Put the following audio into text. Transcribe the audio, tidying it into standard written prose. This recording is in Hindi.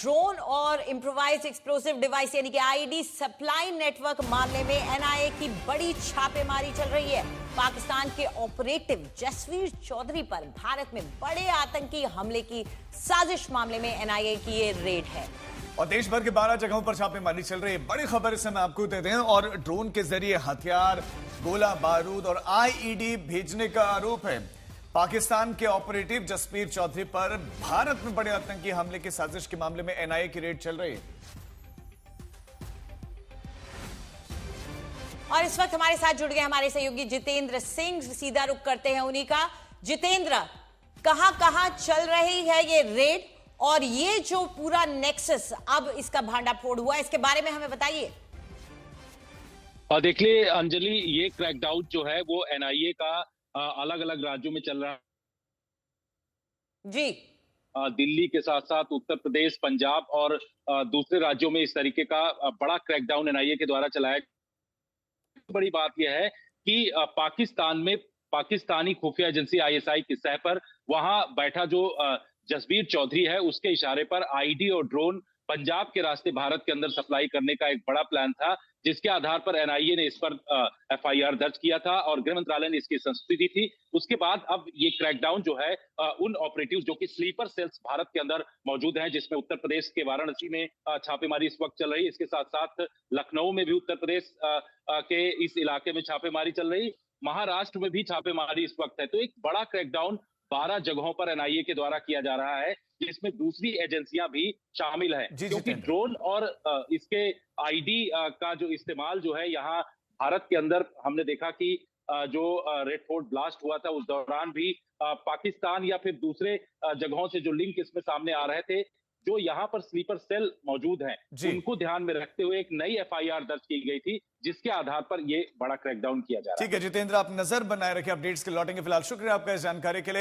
ड्रोन और इम्प्रोवाइज्ड एक्सप्लोसिव डिवाइस यानी कि आईडी सप्लाई नेटवर्क मामले में एनआईए की बड़ी छापेमारी चल रही है। पाकिस्तान के ऑपरेटिव जसवीर चौधरी पर भारत में बड़े आतंकी हमले की साजिश मामले में एनआईए की ये रेड है और देश भर के 12 जगहों पर छापेमारी चल रही है। बड़ी खबर इस समय आपको देते हैं। और ड्रोन के जरिए हथियार, गोला बारूद और आईईडी भेजने का आरोप है। पाकिस्तान के ऑपरेटिव जसवीर चौधरी पर भारत में बड़े आतंकी हमले की साजिश के मामले में एनआईए की रेड चल रही है। और इस वक्त हमारे साथ जुड़ गए हमारे सहयोगी जितेंद्र सिंह। सीधा रुख करते हैं उन्हीं का। जितेंद्र, कहां कहां चल रही है ये रेड और ये जो पूरा नेक्सस अब इसका भांडाफोड़ हुआ, इसके बारे में हमें बताइए। देखिए अंजलि, ये क्रैकडाउन जो है वो एनआईए का अलग अलग राज्यों में चल रहा है जी। दिल्ली के साथ साथ उत्तर प्रदेश, पंजाब और दूसरे राज्यों में इस तरीके का बड़ा क्रैकडाउन एनआईए के द्वारा चलाया। बड़ी बात यह है कि पाकिस्तान में पाकिस्तानी खुफिया एजेंसी आईएसआई की सह पर वहां बैठा जो जसवीर चौधरी है, उसके इशारे पर आईडी और ड्रोन पंजाब के रास्ते भारत के अंदर सप्लाई करने का एक बड़ा प्लान था, जिसके आधार पर एनआईए ने इस पर एफआईआर दर्ज किया था और गृह मंत्रालय ने इसकी संस्तुति थी। उसके बाद अब ये क्रैकडाउन जो है उन ऑपरेटिव्स जो कि स्लीपर सेल्स भारत के अंदर मौजूद हैं, जिसमें उत्तर प्रदेश के वाराणसी में छापेमारी इस वक्त चल रही है। इसके साथ साथ लखनऊ में भी उत्तर प्रदेश के इस इलाके में छापेमारी चल रही, महाराष्ट्र में भी छापेमारी इस वक्त है। तो एक बड़ा क्रैकडाउन 12 जगहों पर एनआईए के द्वारा किया जा रहा है, जिसमें दूसरी एजेंसियां भी शामिल हैं, क्योंकि ड्रोन और इसके आईडी का जो इस्तेमाल जो है यहाँ भारत के अंदर हमने देखा कि जो रेड फोर्ट ब्लास्ट हुआ था उस दौरान भी पाकिस्तान या फिर दूसरे जगहों से जो लिंक इसमें सामने आ रहे थे, जो यहाँ पर स्लीपर सेल मौजूद हैं, उनको ध्यान में रखते हुए एक नई एफआईआर दर्ज की गई थी, जिसके आधार पर ये बड़ा क्रैकडाउन किया जा रहा है। ठीक है जितेंद्र, आप नजर बनाए रखें, अपडेट्स के लौटेंगे। फिलहाल शुक्रिया आपका इस जानकारी के लिए।